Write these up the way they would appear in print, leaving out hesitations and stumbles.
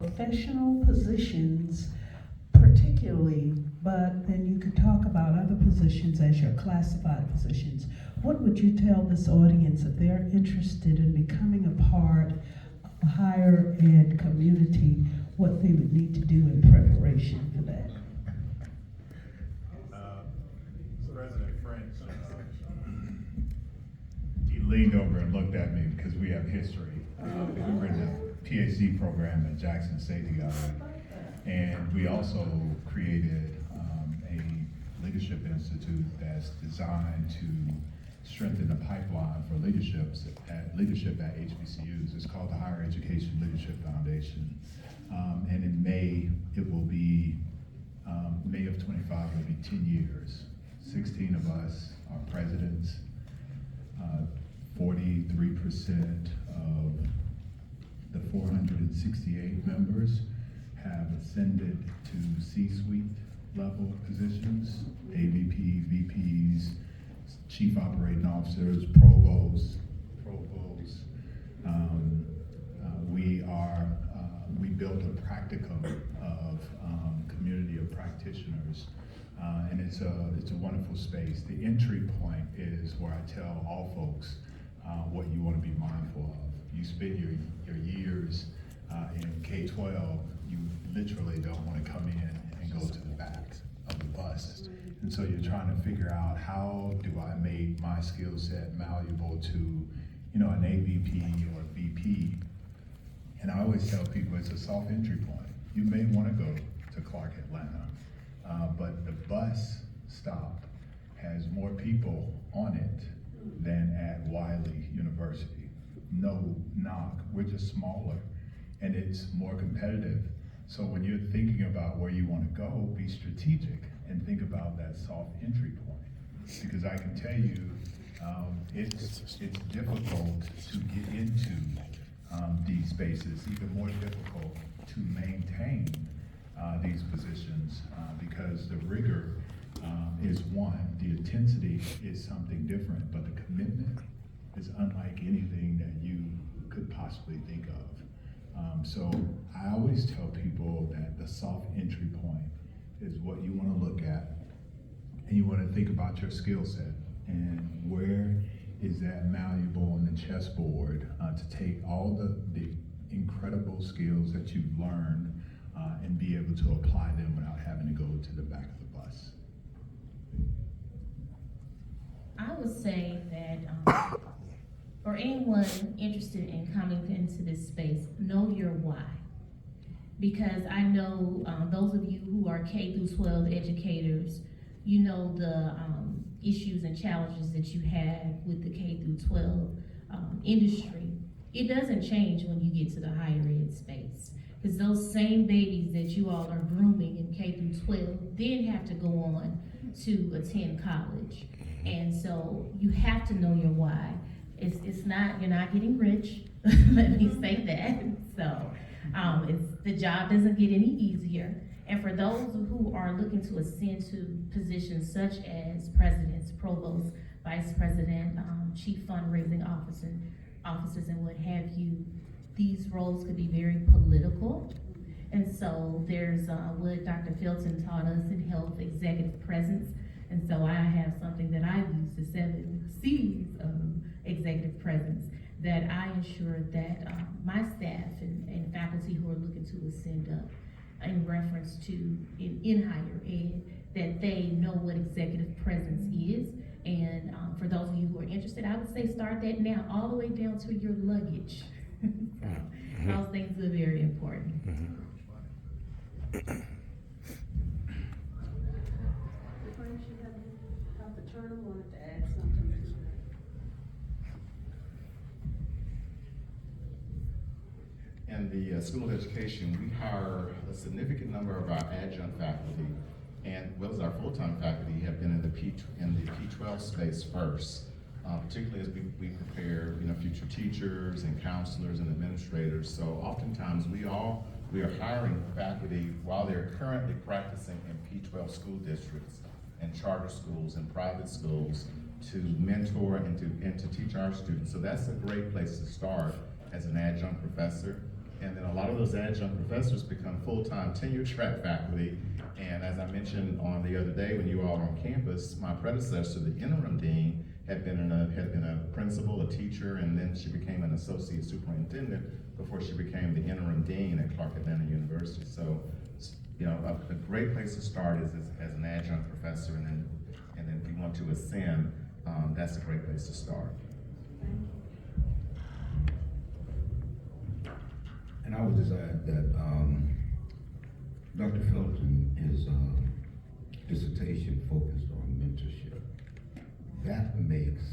professional positions particularly, but then you could talk about other positions as your classified positions. What would you tell this audience if they're interested in becoming a part of a higher ed community, what they would need to do in preparation for that? President French, he leaned over and looked at me because we have history. We were in the PhD program at Jackson State together. And we also created a leadership institute that's designed to strengthen the pipeline for leadership at HBCUs. It's called the Higher Education Leadership Foundation. And in May, it will be, May of 25 will be 10 years. 16 of us are presidents. 43% of the 468 members have ascended to C-suite level positions, AVP, VPs, chief operating officers, provosts. We built a practicum of community of practitioners, and it's a wonderful space. The entry point is where I tell all folks what you want to be mindful of. You spend your years in K-12, you literally don't want to come in and go to the back of the bus. And so you're trying to figure out, how do I make my skill set malleable to, an AVP or VP? And I always tell people it's a soft entry point. You may want to go to Clark Atlanta, but the bus stop has more people on it than at Wiley University. No knock, we're just smaller and it's more competitive. So when you're thinking about where you want to go, be strategic and think about that soft entry point. Because I can tell you, it's difficult to get into these spaces, even more difficult to maintain these positions because the rigor is one, the intensity is something different, but the commitment is unlike anything that you could possibly think of. So I always tell people that the soft entry point is what you want to look at, and you want to think about your skill set and where is that malleable on the chessboard to take all the incredible skills that you've learned and be able to apply them without having to go to the back of the bus. I would say that for anyone interested in coming into this space, know your why. Because I know those of you who are K through 12 educators, you know the issues and challenges that you have with the K through 12 industry. It doesn't change when you get to the higher ed space. Because those same babies that you all are grooming in K through 12 then have to go on to attend college. And so you have to know your why. It's not, you're not getting rich, let me say that. So the job doesn't get any easier. And for those who are looking to ascend to positions such as presidents, provosts, vice president, chief fundraising officers and what have you, these roles could be very political. And so there's what Dr. Fulton taught us in health, executive presence. And so I have something that I use, the 7 C's of executive presence, that I ensure that my staff and faculty who are looking to ascend up in reference to in higher ed, that they know what executive presence is. And for those of you who are interested, I would say start that now, all the way down to your luggage. Those things are very important. Dr. Turner wanted to add something. In the School of Education, we hire a significant number of our adjunct faculty, and well as our full-time faculty have been in the P12 space first, particularly as we prepare future teachers and counselors and administrators. So oftentimes we are hiring faculty while they're currently practicing in P12 school districts and charter schools and private schools to mentor and to teach our students. So that's a great place to start as an adjunct professor. And then a lot of those adjunct professors become full-time tenure track faculty. And as I mentioned on the other day when you all were on campus, my predecessor, the interim dean, had been a principal, a teacher, and then she became an associate superintendent before she became the interim dean at Clark Atlanta University. So, you know, a great place to start is as an adjunct professor, and then if you want to ascend, that's a great place to start. And I would just add that Dr. Felton, his dissertation focused on mentorship. That makes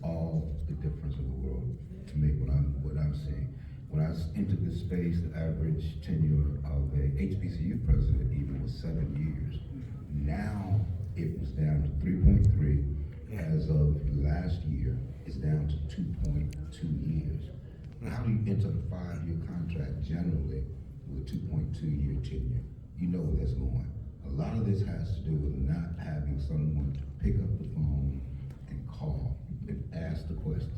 all the difference in the world to me, what I'm seeing. When I entered this space, the average tenure of a HBCU president even was 7 years. Now it was down to 3.3. As of last year, it's down to 2.2 years. How do you enter a 5-year contract generally with a 2.2-year tenure? You know where that's going. A lot of this has to do with not having someone to pick up the phone and call and ask the question.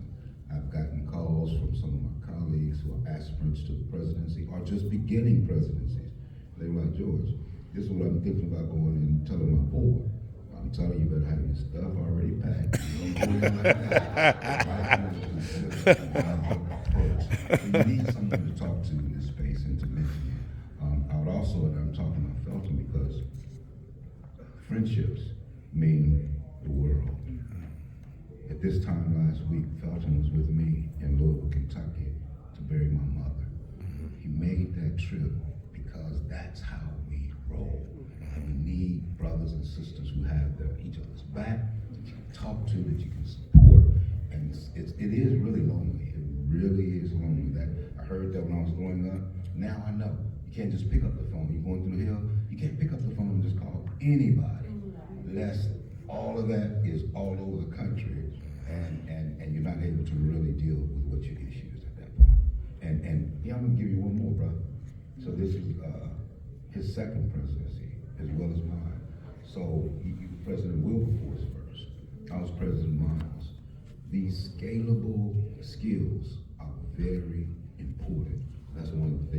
I've gotten calls from some of my colleagues who are aspirants to the presidency or just beginning presidencies. They were like, George, this is what I'm thinking about going and telling my board. I'm telling you, better have your stuff already packed. You don't do it like that. So you need someone to talk to in this space and to mention you. I would also, and I'm talking about Felton because friendships mean the world. At this time last week, Felton was with me in Louisville, Kentucky to bury my mother. He made that trip because that's how we roll. And we need brothers and sisters who have each other's back, that you can talk to, that you can support. And it is really lonely. It really is lonely. That I heard that when I was growing up. Now I know. You can't just pick up the phone. You're going through the hill, you can't pick up the phone and just call anybody. That's all of that is all over the country, and you're not able to really deal with what your issue is at that point. And yeah, I'm gonna give you one more, brother. So this is his second presidency as well as mine. So you were President Wilberforce first. I was President Miles. These scalable skills are very important. That's one of the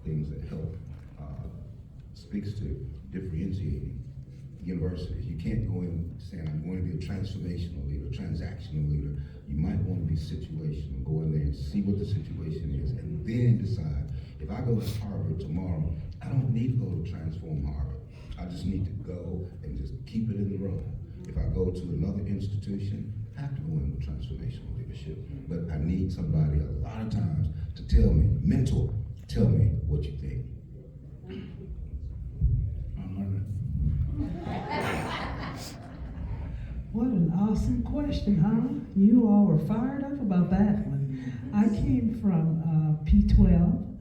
things that help speaks to differentiating universities. You can't go in saying, I'm going to be a transformational leader, transactional leader. You might want to be situational, go in there and see what the situation is, and then decide, if I go to Harvard tomorrow, I don't need to go to transform Harvard. I just need to go and just keep it in the road. If I go to another institution, I have to go in with transformational leadership. But I need somebody a lot of times to tell me, mentor, tell me what you think. What an awesome question, huh? You all were fired up about that one. I came from P12,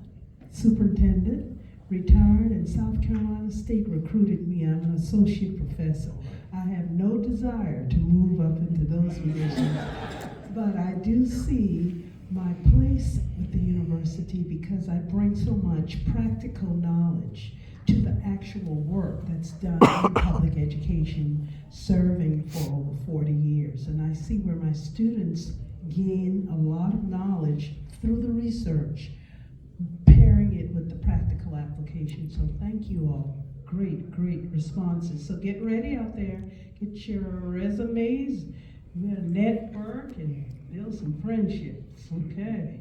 superintendent, retired, and South Carolina State recruited me. I'm an associate professor. I have no desire to move up into those positions, but I do see my place with the university because I bring so much practical knowledge to the actual work that's done in public education, serving for over 40 years. And I see where my students gain a lot of knowledge through the research, pairing it with the practical application. So thank you all. Great, great responses. So get ready out there, get your resumes, you gotta network and build some friendships, okay?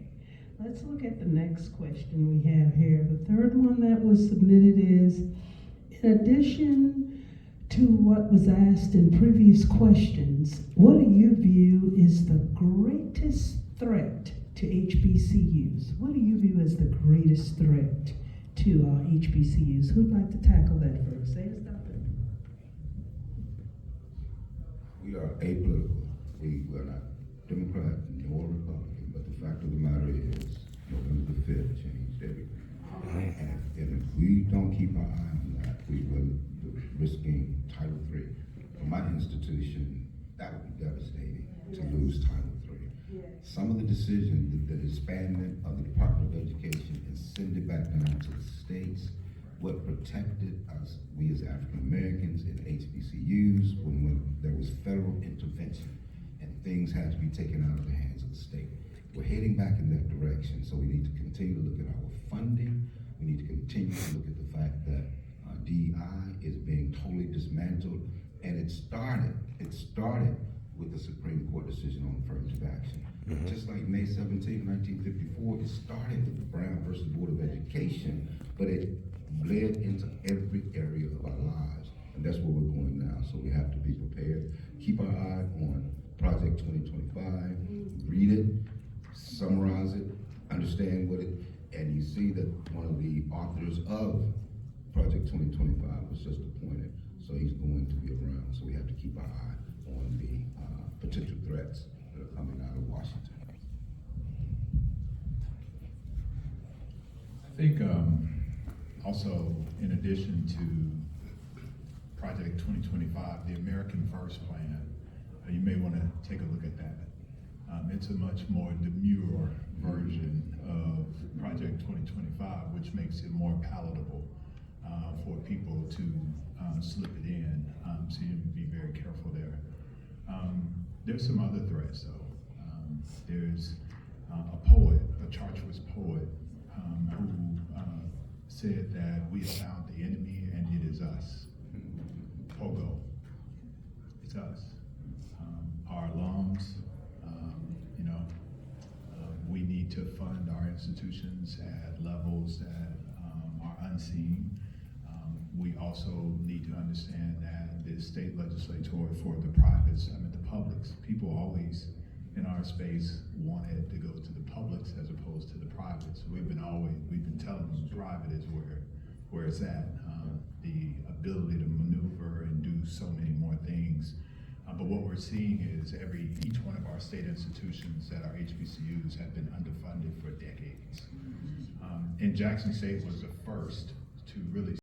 Let's look at the next question we have here. The third one that was submitted is, in addition to what was asked in previous questions, what do you view is the greatest threat to HBCUs? What do you view as the greatest threat to HBCUs? Who'd like to tackle that first? Say it, stop it. We are apolitical. We are not Democrat nor Republican, but the fact of the matter is, November the 5th changed everything. And if we don't keep our eye on that, we will be risking Title III. For my institution, that would be devastating to lose Title III. Some of the decisions, the disbandment of the Department of Education and send it back down to the states, what protected us, we as African Americans in HBCUs, when there was federal intervention and things had to be taken out of the hands of the state. we're heading back in that direction. So we need to continue to look at our funding. We need to continue to look at the fact that DEI is being totally dismantled, and it started with the Supreme Court decision on affirmative action. Just like May 17, 1954, it started with the Brown versus Board of Education, but it bled into every area of our lives. And that's where we're going now. So we have to be prepared. Keep our eye on Project 2025, read it, summarize it, understand what it, and you see that one of the authors of Project 2025 was just appointed, so he's going to be around. So we have to keep our eye on the potential threats that are coming out of Washington. I think also, in addition to Project 2025, the American First Plan, you may want to take a look at that. It's a much more demure version of Project 2025, which makes it more palatable for people to slip it in. So you need to be very careful there. There's some other threats though. There's a poet, a Chartreuse poet, who said that we have found the enemy and it is us. Pogo. It's us. Our alums, we need to fund our institutions at levels that are unseen. We also need to understand that the state legislature for the privates, the publics, people always in our space wanted to go to the publics as opposed to the privates. We've been telling them private is where it's at. The ability to maneuver and do so many more things. But what we're seeing is each one of our state institutions that are HBCUs have been underfunded for decades. And Jackson State was the first to really